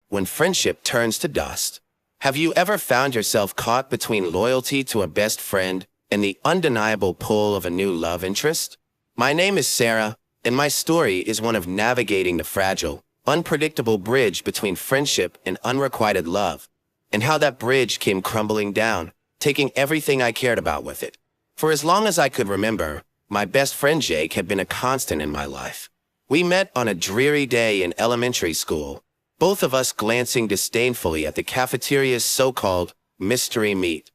when friendship turns to dust. Have you ever found yourself caught between loyalty to a best friend and the undeniable pull of a new love interest? My name is Sarah, and my story is one of navigating the fragile, unpredictable bridge between friendship and unrequited love, and how that bridge came crumbling down, taking everything I cared about with it. For as long as I could remember, my best friend Jake had been a constant in my life. We met on a dreary day in elementary school, both of us glancing disdainfully at the cafeteria's so-called mystery meat.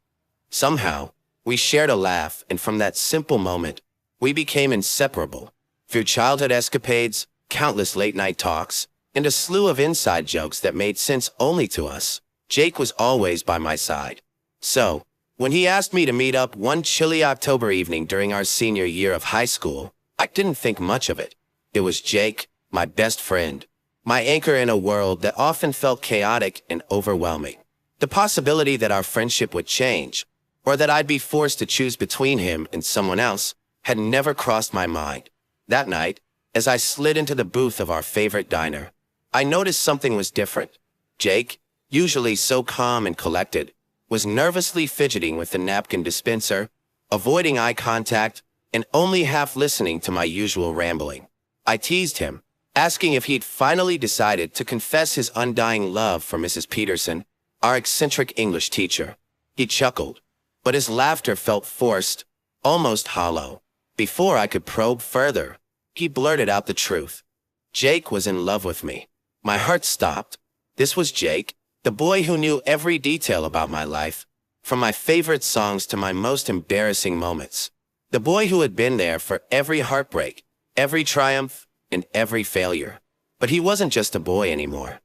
Somehow, we shared a laugh, and from that simple moment, we became inseparable. Through childhood escapades, countless late-night talks, and a slew of inside jokes that made sense only to us, Jake was always by my side. So, when he asked me to meet up one chilly October evening during our senior year of high school, I didn't think much of it. It was Jake, my best friend, my anchor in a world that often felt chaotic and overwhelming. The possibility that our friendship would change, or that I'd be forced to choose between him and someone else, had never crossed my mind. That night, as I slid into the booth of our favorite diner, I noticed something was different. Jake, usually so calm and collected, was nervously fidgeting with the napkin dispenser, avoiding eye contact, and only half listening to my usual rambling. I teased him, asking if he'd finally decided to confess his undying love for Mrs. Peterson, our eccentric English teacher. He chuckled, but his laughter felt forced, almost hollow. Before I could probe further, he blurted out the truth. Jake was in love with me. My heart stopped. This was Jake, the boy who knew every detail about my life, from my favorite songs to my most embarrassing moments. The boy who had been there for every heartbreak, every triumph, and every failure. But he wasn't just a boy anymore.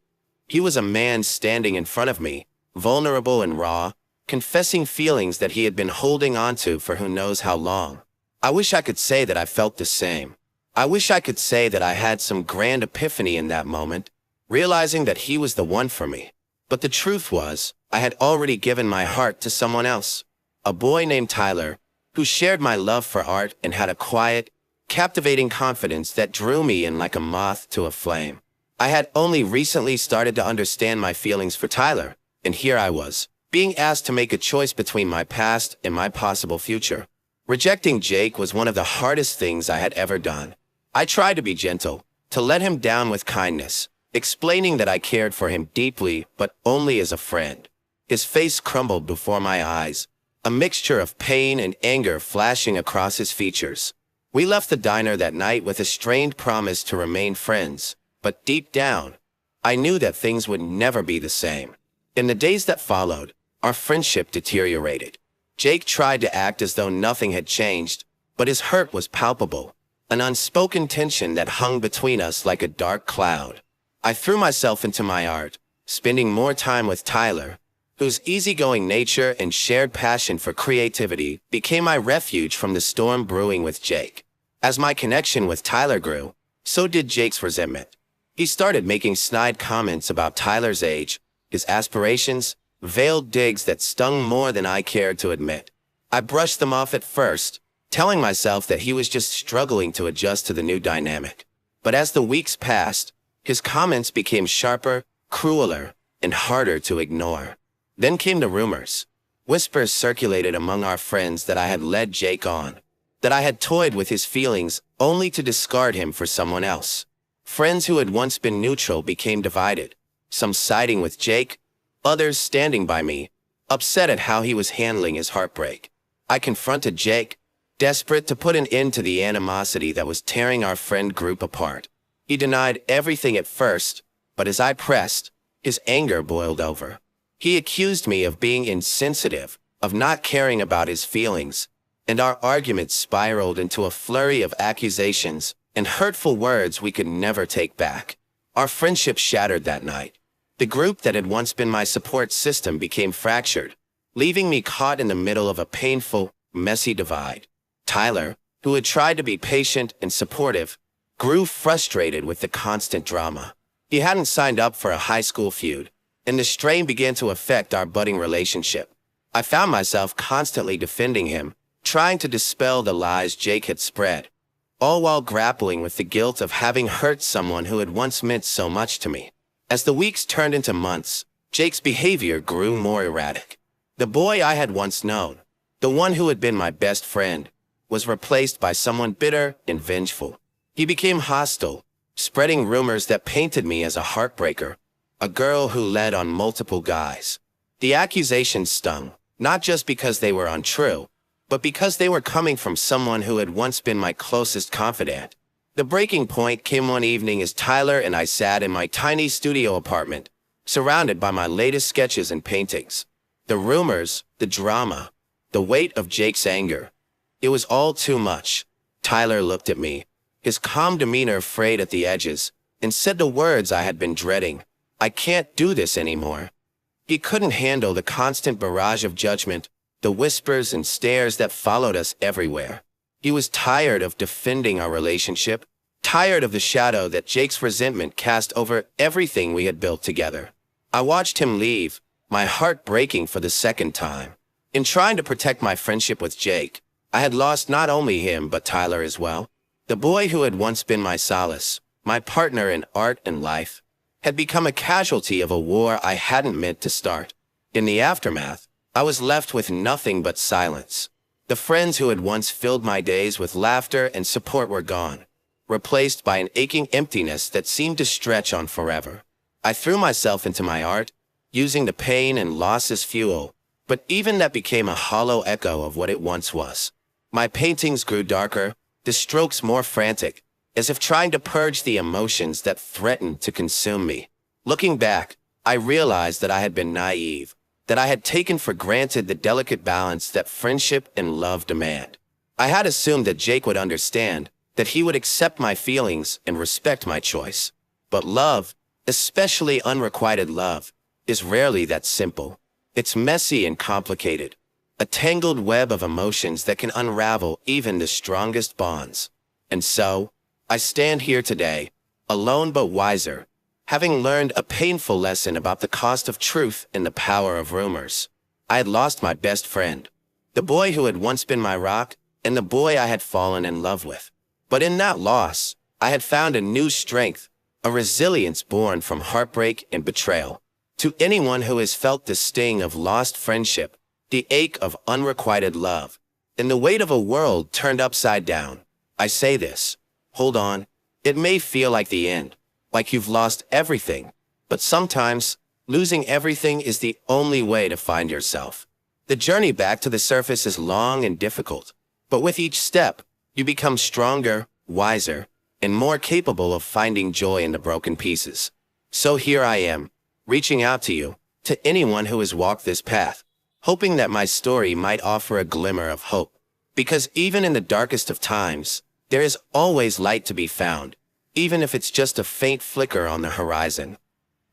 He was a man standing in front of me, vulnerable and raw, confessing feelings that he had been holding onto for who knows how long. I wish I could say that I felt the same. I wish I could say that I had some grand epiphany in that moment, realizing that he was the one for me. But the truth was, I had already given my heart to someone else, a boy named Tyler, who shared my love for art and had a quiet, captivating confidence that drew me in like a moth to a flame. I had only recently started to understand my feelings for Tyler, and here I was, being asked to make a choice between my past and my possible future. Rejecting Jake was one of the hardest things I had ever done. I tried to be gentle, to let him down with kindness, explaining that I cared for him deeply, but only as a friend. His face crumbled before my eyes, a mixture of pain and anger flashing across his features. We left the diner that night with a strained promise to remain friends, but deep down, I knew that things would never be the same. In the days that followed, our friendship deteriorated. Jake tried to act as though nothing had changed, but his hurt was palpable, an unspoken tension that hung between us like a dark cloud. I threw myself into my art, spending more time with Tyler, whose easygoing nature and shared passion for creativity became my refuge from the storm brewing with Jake. As my connection with Tyler grew, so did Jake's resentment. He started making snide comments about Tyler's age, his aspirations, veiled digs that stung more than I cared to admit. I brushed them off at first, telling myself that he was just struggling to adjust to the new dynamic. But as the weeks passed, his comments became sharper, crueler, and harder to ignore. Then came the rumors. Whispers circulated among our friends that I had led Jake on, that I had toyed with his feelings only to discard him for someone else. Friends who had once been neutral became divided, some siding with Jake, others standing by me, upset at how he was handling his heartbreak. I confronted Jake, desperate to put an end to the animosity that was tearing our friend group apart. He denied everything at first, but as I pressed, his anger boiled over. He accused me of being insensitive, of not caring about his feelings, and our argument spiraled into a flurry of accusations and hurtful words we could never take back. Our friendship shattered that night. The group that had once been my support system became fractured, leaving me caught in the middle of a painful, messy divide. Tyler, who had tried to be patient and supportive, grew frustrated with the constant drama. He hadn't signed up for a high school feud, and the strain began to affect our budding relationship. I found myself constantly defending him, trying to dispel the lies Jake had spread, all while grappling with the guilt of having hurt someone who had once meant so much to me. As the weeks turned into months, Jake's behavior grew more erratic. The boy I had once known, the one who had been my best friend, was replaced by someone bitter and vengeful. He became hostile, spreading rumors that painted me as a heartbreaker, a girl who led on multiple guys. The accusations stung, not just because they were untrue, but because they were coming from someone who had once been my closest confidant. The breaking point came one evening as Tyler and I sat in my tiny studio apartment, surrounded by my latest sketches and paintings. The rumors, the drama, the weight of Jake's anger. It was all too much. Tyler looked at me, his calm demeanor frayed at the edges, and said the words I had been dreading. "I can't do this anymore." He couldn't handle the constant barrage of judgment, the whispers and stares that followed us everywhere. He was tired of defending our relationship, tired of the shadow that Jake's resentment cast over everything we had built together. I watched him leave, my heart breaking for the second time. In trying to protect my friendship with Jake, I had lost not only him but Tyler as well. The boy who had once been my solace, my partner in art and life, had become a casualty of a war I hadn't meant to start. In the aftermath, I was left with nothing but silence. The friends who had once filled my days with laughter and support were gone, replaced by an aching emptiness that seemed to stretch on forever. I threw myself into my art, using the pain and loss as fuel, but even that became a hollow echo of what it once was. My paintings grew darker, the strokes more frantic, as if trying to purge the emotions that threatened to consume me. Looking back, I realized that I had been naive, that I had taken for granted the delicate balance that friendship and love demand. I had assumed that Jake would understand, that he would accept my feelings and respect my choice. But love, especially unrequited love, is rarely that simple. It's messy and complicated, a tangled web of emotions that can unravel even the strongest bonds. And so, I stand here today, alone but wiser, having learned a painful lesson about the cost of truth and the power of rumors. I had lost my best friend, the boy who had once been my rock, and the boy I had fallen in love with. But in that loss, I had found a new strength, a resilience born from heartbreak and betrayal. To anyone who has felt the sting of lost friendship, the ache of unrequited love, and the weight of a world turned upside down, I say this: hold on. It may feel like the end, like you've lost everything, but sometimes losing everything is the only way to find yourself. The journey back to the surface is long and difficult, but with each step, you become stronger, wiser, and more capable of finding joy in the broken pieces. So here I am, reaching out to you, to anyone who has walked this path, hoping that my story might offer a glimmer of hope. Because even in the darkest of times, there is always light to be found, even if it's just a faint flicker on the horizon.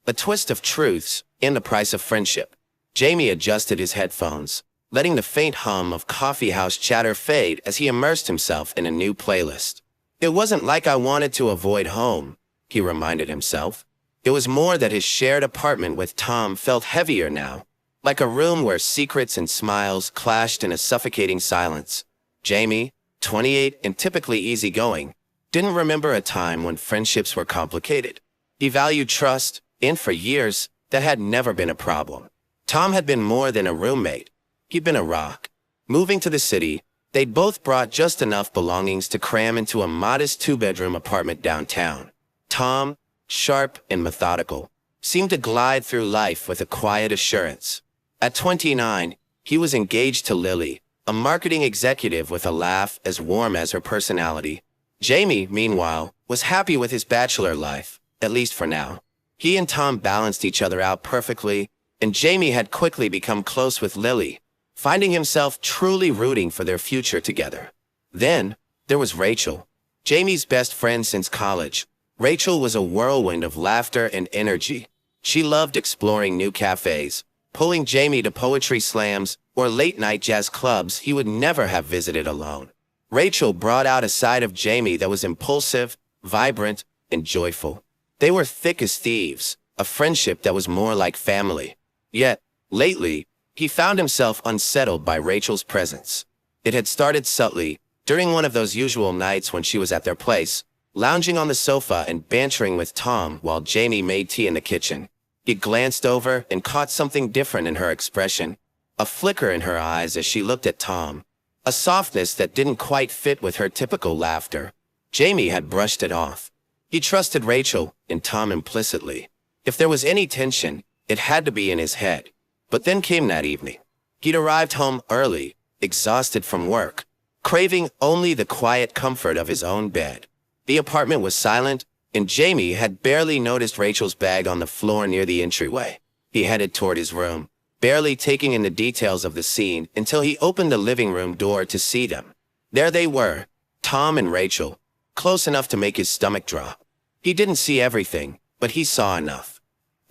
A twist of truths in the price of friendship. Jamie adjusted his headphones, letting the faint hum of coffeehouse chatter fade as he immersed himself in a new playlist. It wasn't like I wanted to avoid home, he reminded himself. It was more that his shared apartment with Tom felt heavier now, like a room where secrets and smiles clashed in a suffocating silence. Jamie, 28 and typically easygoing, didn't remember a time when friendships were complicated. He valued trust, and for years, that had never been a problem. Tom had been more than a roommate. He'd been a rock. Moving to the city, they'd both brought just enough belongings to cram into a modest two-bedroom apartment downtown. Tom, sharp and methodical, seemed to glide through life with a quiet assurance. At 29, he was engaged to Lily, a marketing executive with a laugh as warm as her personality. Jamie, meanwhile, was happy with his bachelor life, at least for now. He and Tom balanced each other out perfectly, and Jamie had quickly become close with Lily, finding himself truly rooting for their future together. Then, there was Rachel, Jamie's best friend since college. Rachel was a whirlwind of laughter and energy. She loved exploring new cafes, pulling Jamie to poetry slams or late-night jazz clubs he would never have visited alone. Rachel brought out a side of Jamie that was impulsive, vibrant, and joyful. They were thick as thieves, a friendship that was more like family. Yet, lately, he found himself unsettled by Rachel's presence. It had started subtly, during one of those usual nights when she was at their place, lounging on the sofa and bantering with Tom while Jamie made tea in the kitchen. He glanced over and caught something different in her expression, a flicker in her eyes as she looked at Tom, a softness that didn't quite fit with her typical laughter. Jamie had brushed it off. He trusted Rachel and Tom implicitly. If there was any tension, it had to be in his head. But then came that evening. He'd arrived home early, exhausted from work, craving only the quiet comfort of his own bed. The apartment was silent, and Jamie had barely noticed Rachel's bag on the floor near the entryway. He headed toward his room, barely taking in the details of the scene until he opened the living room door to see them. There they were, Tom and Rachel, close enough to make his stomach drop. He didn't see everything, but he saw enough.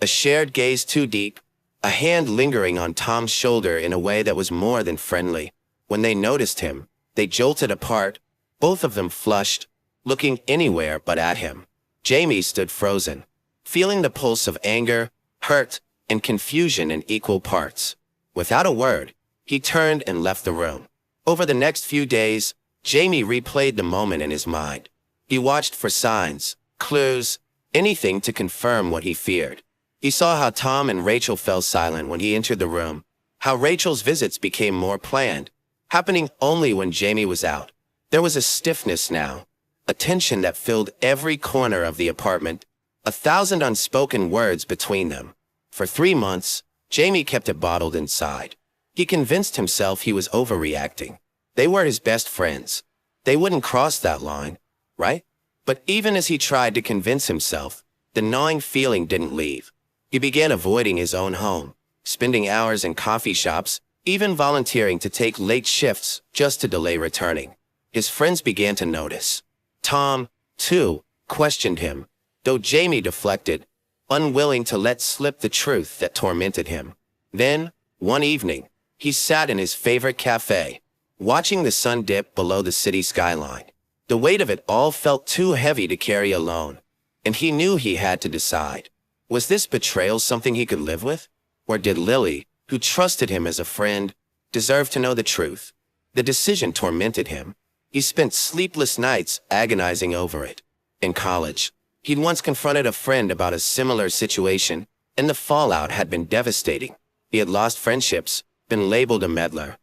A shared gaze too deep, a hand lingering on Tom's shoulder in a way that was more than friendly. When they noticed him, they jolted apart, both of them flushed, looking anywhere but at him. Jamie stood frozen, feeling the pulse of anger, hurt, and confusion in equal parts. Without a word, he turned and left the room. Over the next few days, Jamie replayed the moment in his mind. He watched for signs, clues, anything to confirm what he feared. He saw how Tom and Rachel fell silent when he entered the room, how Rachel's visits became more planned, happening only when Jamie was out. There was a stiffness now, a tension that filled every corner of the apartment, 1,000 unspoken words between them. For 3 months, Jamie kept it bottled inside. He convinced himself he was overreacting. They were his best friends. They wouldn't cross that line, right? But even as he tried to convince himself, the gnawing feeling didn't leave. He began avoiding his own home, spending hours in coffee shops, even volunteering to take late shifts just to delay returning. His friends began to notice. Tom, too, questioned him, though Jamie deflected, unwilling to let slip the truth that tormented him. Then, one evening, he sat in his favorite cafe, watching the sun dip below the city skyline. The weight of it all felt too heavy to carry alone, and he knew he had to decide. Was this betrayal something he could live with? Or did Lily, who trusted him as a friend, deserve to know the truth? The decision tormented him. He spent sleepless nights agonizing over it. In college, he'd once confronted a friend about a similar situation, and the fallout had been devastating. He had lost friendships, been labeled a meddler,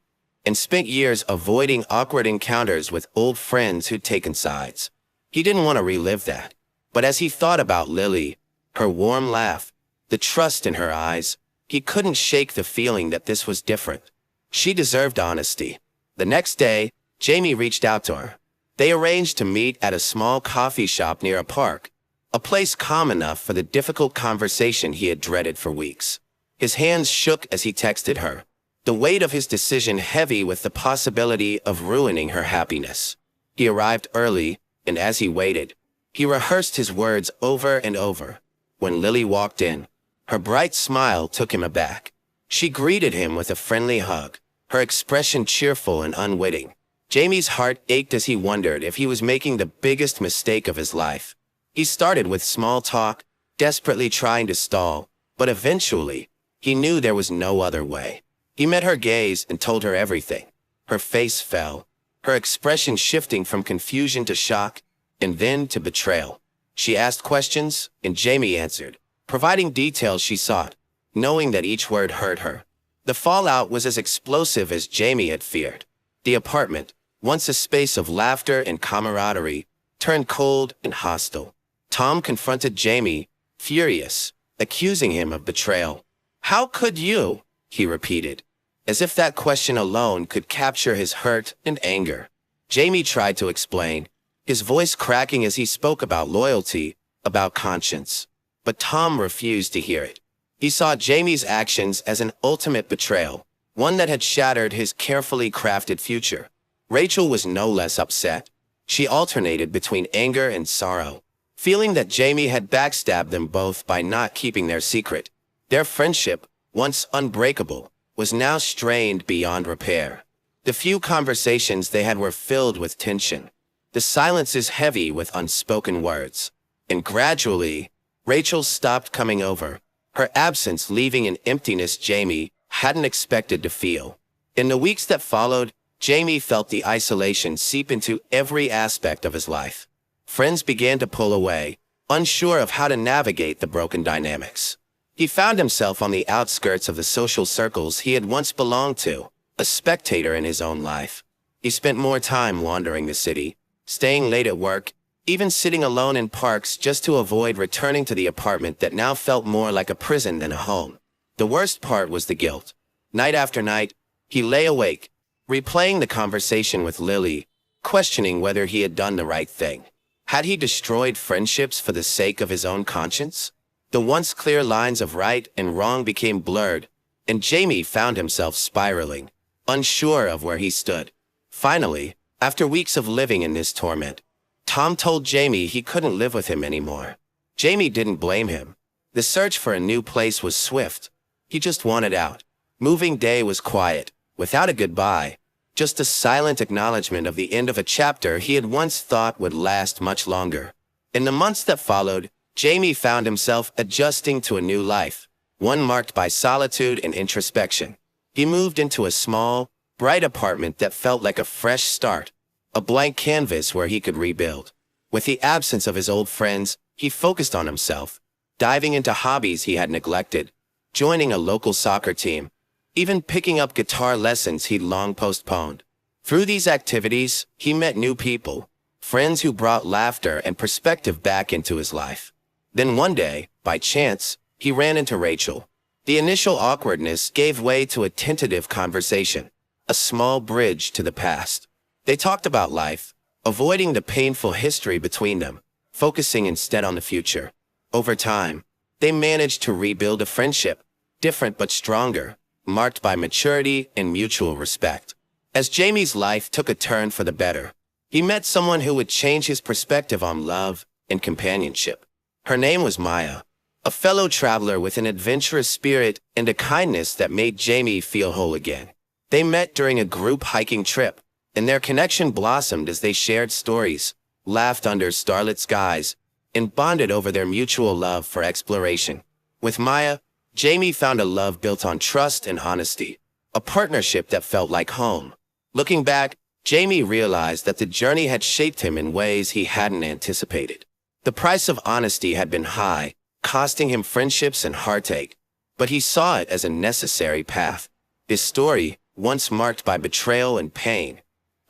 and spent years avoiding awkward encounters with old friends who'd taken sides. He didn't want to relive that. But as he thought about Lily, her warm laugh, the trust in her eyes, he couldn't shake the feeling that this was different. She deserved honesty. The next day, Jamie reached out to her. They arranged to meet at a small coffee shop near a park, a place calm enough for the difficult conversation he had dreaded for weeks. His hands shook as he texted her, the weight of his decision heavy with the possibility of ruining her happiness. He arrived early, and as he waited, he rehearsed his words over and over. When Lily walked in, her bright smile took him aback. She greeted him with a friendly hug, her expression cheerful and unwitting. Jamie's heart ached as he wondered if he was making the biggest mistake of his life. He started with small talk, desperately trying to stall, but eventually, he knew there was no other way. He met her gaze and told her everything. Her face fell, her expression shifting from confusion to shock, and then to betrayal. She asked questions, and Jamie answered, providing details she sought, knowing that each word hurt her. The fallout was as explosive as Jamie had feared. The apartment, once a space of laughter and camaraderie, turned cold and hostile. Tom confronted Jamie, furious, accusing him of betrayal. "How could you?" he repeated, as if that question alone could capture his hurt and anger. Jamie tried to explain, his voice cracking as he spoke about loyalty, about conscience. But Tom refused to hear it. He saw Jamie's actions as an ultimate betrayal, one that had shattered his carefully crafted future. Rachel was no less upset. She alternated between anger and sorrow, feeling that Jamie had backstabbed them both by not keeping their secret. Their friendship, once unbreakable, was now strained beyond repair. The few conversations they had were filled with tension, the silences heavy with unspoken words. And gradually, Rachel stopped coming over, her absence leaving an emptiness Jamie hadn't expected to feel. In the weeks that followed, Jamie felt the isolation seep into every aspect of his life. friends began to pull away, unsure of how to navigate the broken dynamics. He found himself on the outskirts of the social circles he had once belonged to, a spectator in his own life. He spent more time wandering the city, staying late at work, even sitting alone in parks just to avoid returning to the apartment that now felt more like a prison than a home. The worst part was the guilt. Night after night, he lay awake, replaying the conversation with Lily, questioning whether he had done the right thing. Had he destroyed friendships for the sake of his own conscience? The once clear lines of right and wrong became blurred, and Jamie found himself spiraling, unsure of where he stood. Finally, after weeks of living in this torment, Tom told Jamie he couldn't live with him anymore. Jamie didn't blame him. The search for a new place was swift. He just wanted out. Moving day was quiet, without a goodbye, just a silent acknowledgement of the end of a chapter he had once thought would last much longer. In the months that followed, Jamie found himself adjusting to a new life, one marked by solitude and introspection. He moved into a small, bright apartment that felt like a fresh start, a blank canvas where he could rebuild. With the absence of his old friends, he focused on himself, diving into hobbies he had neglected, joining a local soccer team, even picking up guitar lessons he'd long postponed. Through these activities, he met new people, friends who brought laughter and perspective back into his life. Then one day, by chance, he ran into Rachel. The initial awkwardness gave way to a tentative conversation, a small bridge to the past. They talked about life, avoiding the painful history between them, focusing instead on the future. Over time, they managed to rebuild a friendship, different but stronger, marked by maturity and mutual respect. As Jamie's life took a turn for the better, he met someone who would change his perspective on love and companionship. Her name was Maya, a fellow traveler with an adventurous spirit and a kindness that made Jamie feel whole again. They met during a group hiking trip, and their connection blossomed as they shared stories, laughed under starlit skies, and bonded over their mutual love for exploration. With Maya, Jamie found a love built on trust and honesty, a partnership that felt like home. Looking back, Jamie realized that the journey had shaped him in ways he hadn't anticipated. The price of honesty had been high, costing him friendships and heartache, but he saw it as a necessary path. His story, once marked by betrayal and pain,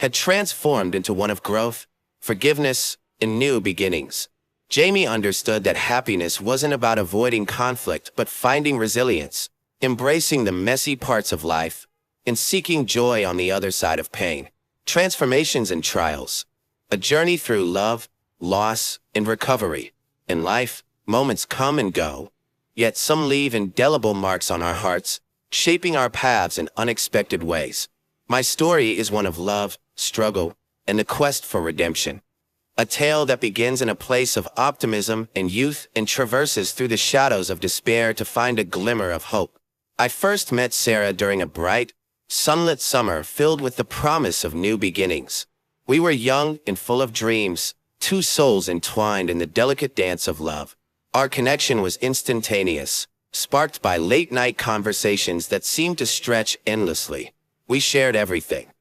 had transformed into one of growth, forgiveness, and new beginnings. Jamie understood that happiness wasn't about avoiding conflict but finding resilience, embracing the messy parts of life, and seeking joy on the other side of pain. Transformations and trials, a journey through love, loss, and recovery. In life, moments come and go, yet some leave indelible marks on our hearts, shaping our paths in unexpected ways. My story is one of love, struggle, and the quest for redemption. A tale that begins in a place of optimism and youth and traverses through the shadows of despair to find a glimmer of hope. I first met Sarah during a bright, sunlit summer filled with the promise of new beginnings. We were young and full of dreams, two souls entwined in the delicate dance of love. Our connection was instantaneous, sparked by late-night conversations that seemed to stretch endlessly. We shared everything,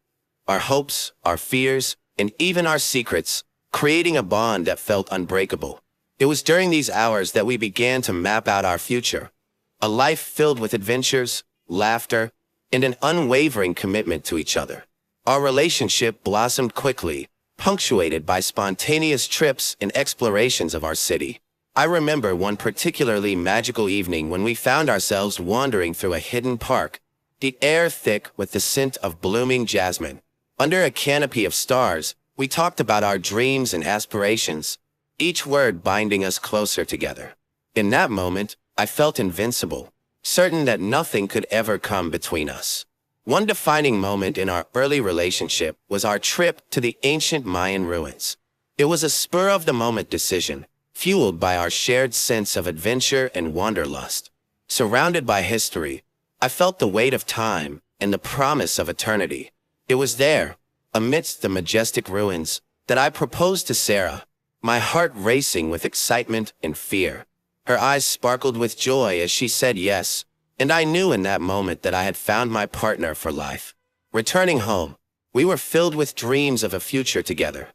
our hopes, our fears, and even our secrets, creating a bond that felt unbreakable. It was during these hours that we began to map out our future, a life filled with adventures, laughter, and an unwavering commitment to each other. Our relationship blossomed quickly, punctuated by spontaneous trips and explorations of our city. I remember one particularly magical evening when we found ourselves wandering through a hidden park, the air thick with the scent of blooming jasmine. Under a canopy of stars, we talked about our dreams and aspirations, each word binding us closer together. In that moment, I felt invincible, certain that nothing could ever come between us. One defining moment in our early relationship was our trip to the ancient Mayan ruins. It was a spur-of-the-moment decision, fueled by our shared sense of adventure and wanderlust. Surrounded by history, I felt the weight of time and the promise of eternity. It was there, amidst the majestic ruins, that I proposed to Sarah, my heart racing with excitement and fear. Her eyes sparkled with joy as she said yes, and I knew in that moment that I had found my partner for life. Returning home, we were filled with dreams of a future together,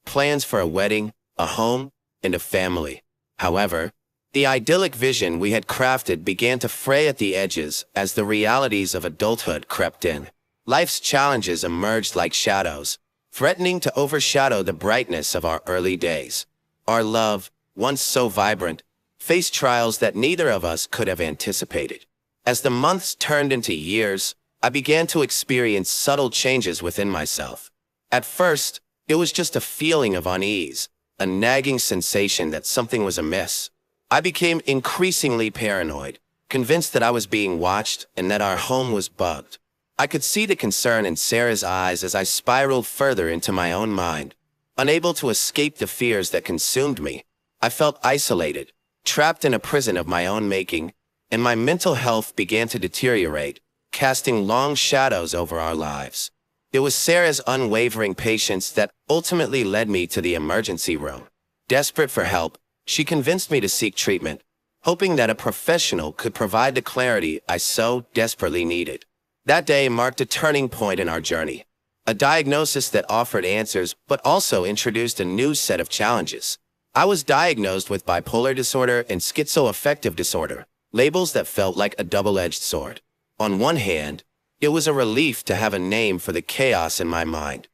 plans for a wedding, a home, and a family. However, the idyllic vision we had crafted began to fray at the edges as the realities of adulthood crept in. Life's challenges emerged like shadows, threatening to overshadow the brightness of our early days. Our love, once so vibrant, faced trials that neither of us could have anticipated. As the months turned into years, I began to experience subtle changes within myself. At first, it was just a feeling of unease, a nagging sensation that something was amiss. I became increasingly paranoid, convinced that I was being watched and that our home was bugged. I could see the concern in Sarah's eyes as I spiraled further into my own mind. Unable to escape the fears that consumed me, I felt isolated, trapped in a prison of my own making, and my mental health began to deteriorate, casting long shadows over our lives. It was Sarah's unwavering patience that ultimately led me to the emergency room. Desperate for help, she convinced me to seek treatment, hoping that a professional could provide the clarity I so desperately needed. That day marked a turning point in our journey, a diagnosis that offered answers but also introduced a new set of challenges. I was diagnosed with bipolar disorder and schizoaffective disorder, labels that felt like a double-edged sword. On one hand, it was a relief to have a name for the chaos in my mind.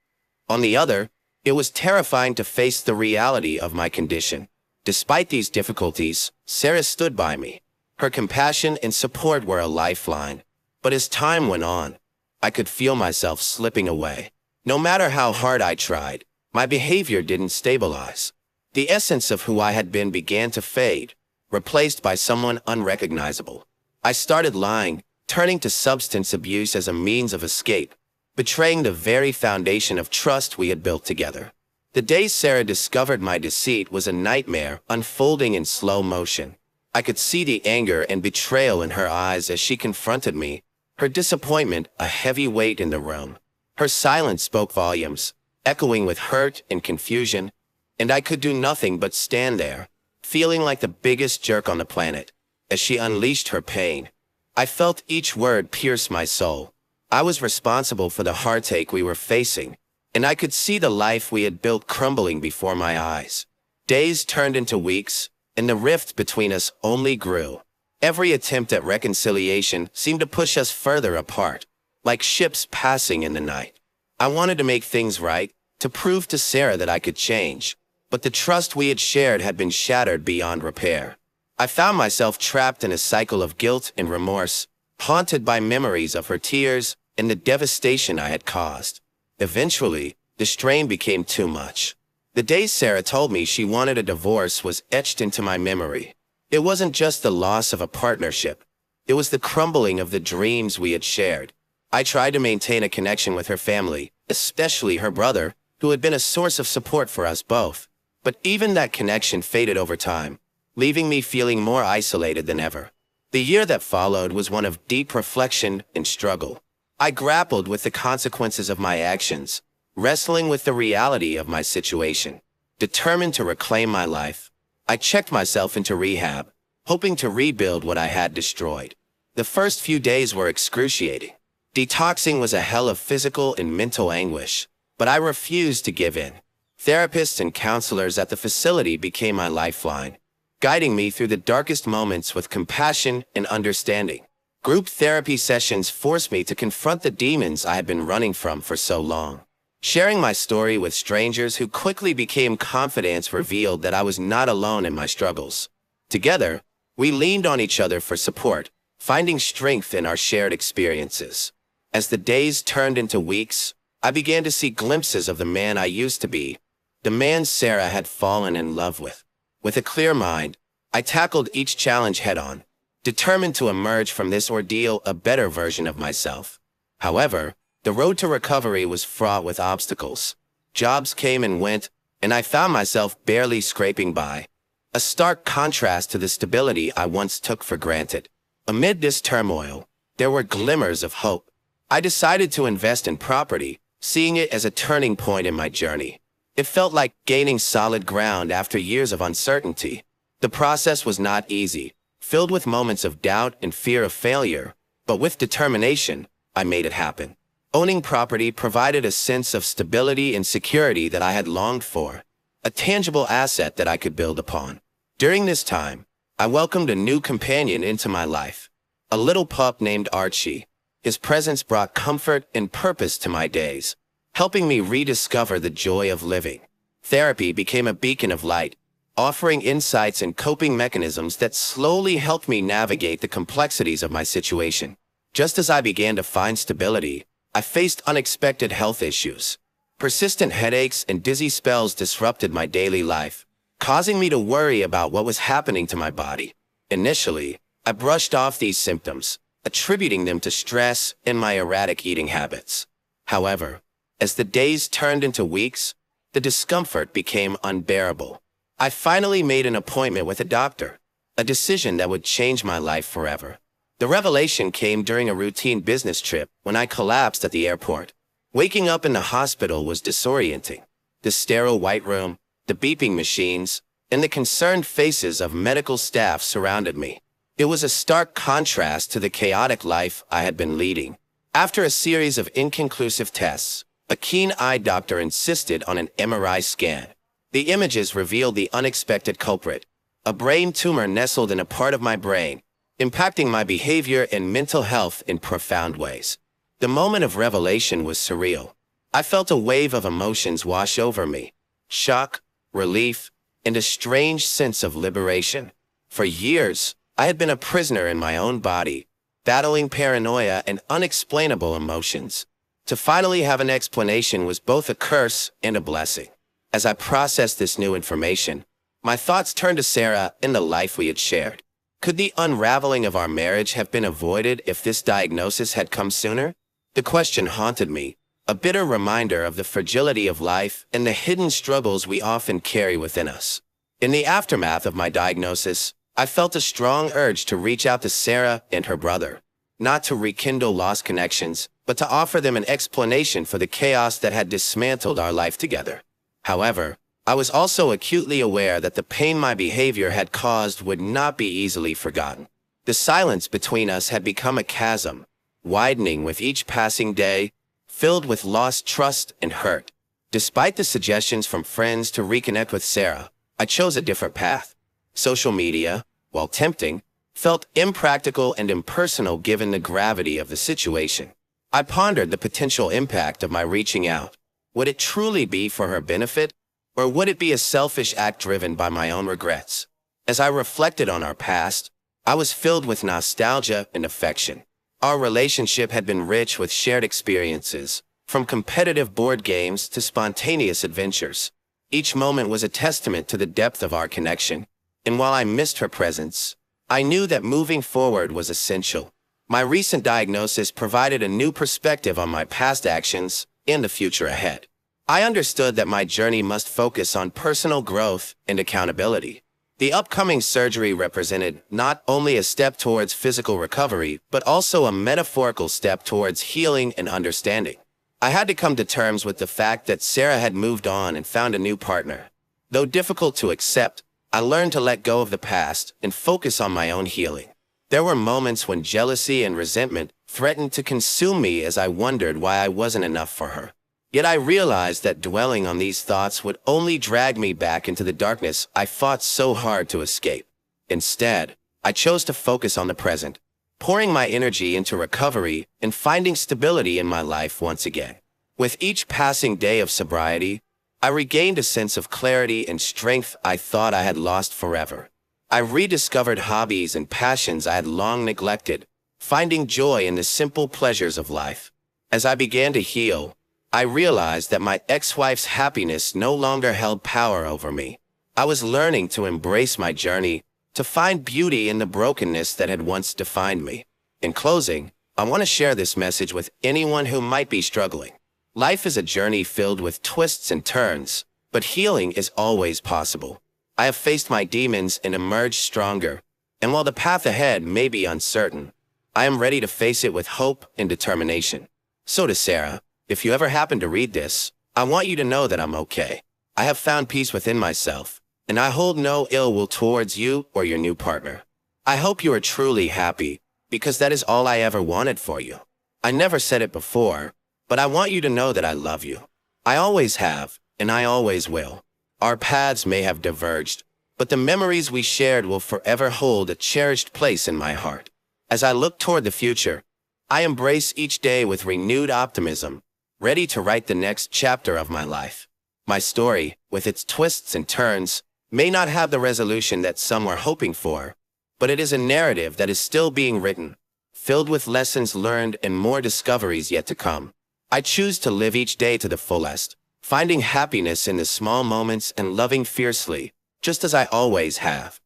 On the other, it was terrifying to face the reality of my condition. Despite these difficulties, Sarah stood by me. Her compassion and support were a lifeline. But as time went on, I could feel myself slipping away. No matter how hard I tried, my behavior didn't stabilize. The essence of who I had been began to fade, replaced by someone unrecognizable. I started lying, turning to substance abuse as a means of escape, betraying the very foundation of trust we had built together. The day Sarah discovered my deceit was a nightmare unfolding in slow motion. I could see the anger and betrayal in her eyes as she confronted me, her disappointment a heavy weight in the room. Her silence spoke volumes, echoing with hurt and confusion, and I could do nothing but stand there, feeling like the biggest jerk on the planet, as she unleashed her pain. I felt each word pierce my soul. I was responsible for the heartache we were facing, and I could see the life we had built crumbling before my eyes. Days turned into weeks, and the rift between us only grew. Every attempt at reconciliation seemed to push us further apart, like ships passing in the night. I wanted to make things right, to prove to Sarah that I could change, but the trust we had shared had been shattered beyond repair. I found myself trapped in a cycle of guilt and remorse, haunted by memories of her tears and the devastation I had caused. Eventually, the strain became too much. The day Sarah told me she wanted a divorce was etched into my memory. It wasn't just the loss of a partnership. It was the crumbling of the dreams we had shared. I tried to maintain a connection with her family, especially her brother, who had been a source of support for us both. But even that connection faded over time, leaving me feeling more isolated than ever. The year that followed was one of deep reflection and struggle. I grappled with the consequences of my actions, wrestling with the reality of my situation. Determined to reclaim my life, I checked myself into rehab, hoping to rebuild what I had destroyed. The first few days were excruciating. Detoxing was a hell of physical and mental anguish, but I refused to give in. Therapists and counselors at the facility became my lifeline, guiding me through the darkest moments with compassion and understanding. Group therapy sessions forced me to confront the demons I had been running from for so long. Sharing my story with strangers who quickly became confidants revealed that I was not alone in my struggles. Together, we leaned on each other for support, finding strength in our shared experiences. As the days turned into weeks, I began to see glimpses of the man I used to be, the man Sarah had fallen in love with. With a clear mind, I tackled each challenge head-on, determined to emerge from this ordeal a better version of myself. However, the road to recovery was fraught with obstacles. Jobs came and went, and I found myself barely scraping by, a stark contrast to the stability I once took for granted. Amid this turmoil, there were glimmers of hope. I decided to invest in property, seeing it as a turning point in my journey. It felt like gaining solid ground after years of uncertainty. The process was not easy, filled with moments of doubt and fear of failure, but with determination, I made it happen. Owning property provided a sense of stability and security that I had longed for. a tangible asset that I could build upon. During this time, I welcomed a new companion into my life, a little pup named Archie. His presence brought comfort and purpose to my days, helping me rediscover the joy of living. Therapy became a beacon of light, offering insights and coping mechanisms that slowly helped me navigate the complexities of my situation. Just as I began to find stability, I faced unexpected health issues. Persistent headaches and dizzy spells disrupted my daily life, causing me to worry about what was happening to my body. Initially, I brushed off these symptoms, attributing them to stress and my erratic eating habits. However, as the days turned into weeks, the discomfort became unbearable. I finally made an appointment with a doctor, a decision that would change my life forever. The revelation came during a routine business trip when I collapsed at the airport. Waking up in the hospital was disorienting. The sterile white room, the beeping machines, and the concerned faces of medical staff surrounded me. It was a stark contrast to the chaotic life I had been leading. After a series of inconclusive tests, a keen-eyed doctor insisted on an MRI scan. The images revealed the unexpected culprit, a brain tumor nestled in a part of my brain, impacting my behavior and mental health in profound ways. The moment of revelation was surreal. I felt a wave of emotions wash over me: shock, relief, and a strange sense of liberation. For years, I had been a prisoner in my own body, battling paranoia and unexplainable emotions. To finally have an explanation was both a curse and a blessing. As I processed this new information, my thoughts turned to Sarah and the life we had shared. Could the unraveling of our marriage have been avoided if this diagnosis had come sooner? The question haunted me, a bitter reminder of the fragility of life and the hidden struggles we often carry within us. In the aftermath of my diagnosis, I felt a strong urge to reach out to Sarah and her brother, not to rekindle lost connections, but to offer them an explanation for the chaos that had dismantled our life together. However, I was also acutely aware that the pain my behavior had caused would not be easily forgotten. The silence between us had become a chasm, widening with each passing day, filled with lost trust and hurt. Despite the suggestions from friends to reconnect with Sarah, I chose a different path. Social media, while tempting, felt impractical and impersonal given the gravity of the situation. I pondered the potential impact of my reaching out. Would it truly be for her benefit, or would it be a selfish act driven by my own regrets? As I reflected on our past, I was filled with nostalgia and affection. Our relationship had been rich with shared experiences, from competitive board games to spontaneous adventures. Each moment was a testament to the depth of our connection, and while I missed her presence, I knew that moving forward was essential. My recent diagnosis provided a new perspective on my past actions and the future ahead. I understood that my journey must focus on personal growth and accountability. The upcoming surgery represented not only a step towards physical recovery, but also a metaphorical step towards healing and understanding. I had to come to terms with the fact that Sarah had moved on and found a new partner. Though difficult to accept, I learned to let go of the past and focus on my own healing. There were moments when jealousy and resentment threatened to consume me as I wondered why I wasn't enough for her. Yet I realized that dwelling on these thoughts would only drag me back into the darkness I fought so hard to escape. Instead, I chose to focus on the present, pouring my energy into recovery and finding stability in my life once again. With each passing day of sobriety, I regained a sense of clarity and strength I thought I had lost forever. I rediscovered hobbies and passions I had long neglected, finding joy in the simple pleasures of life. As I began to heal, I realized that my ex-wife's happiness no longer held power over me. I was learning to embrace my journey, to find beauty in the brokenness that had once defined me. In closing, I want to share this message with anyone who might be struggling. Life is a journey filled with twists and turns, but healing is always possible. I have faced my demons and emerged stronger, and while the path ahead may be uncertain, I am ready to face it with hope and determination. So to Sarah, if you ever happen to read this, I want you to know that I'm okay. I have found peace within myself, and I hold no ill will towards you or your new partner. I hope you are truly happy, because that is all I ever wanted for you. I never said it before, but I want you to know that I love you. I always have, and I always will. Our paths may have diverged, but the memories we shared will forever hold a cherished place in my heart. As I look toward the future, I embrace each day with renewed optimism, ready to write the next chapter of my life. My story, with its twists and turns, may not have the resolution that some were hoping for, but it is a narrative that is still being written, filled with lessons learned and more discoveries yet to come. I choose to live each day to the fullest, finding happiness in the small moments and loving fiercely, just as I always have.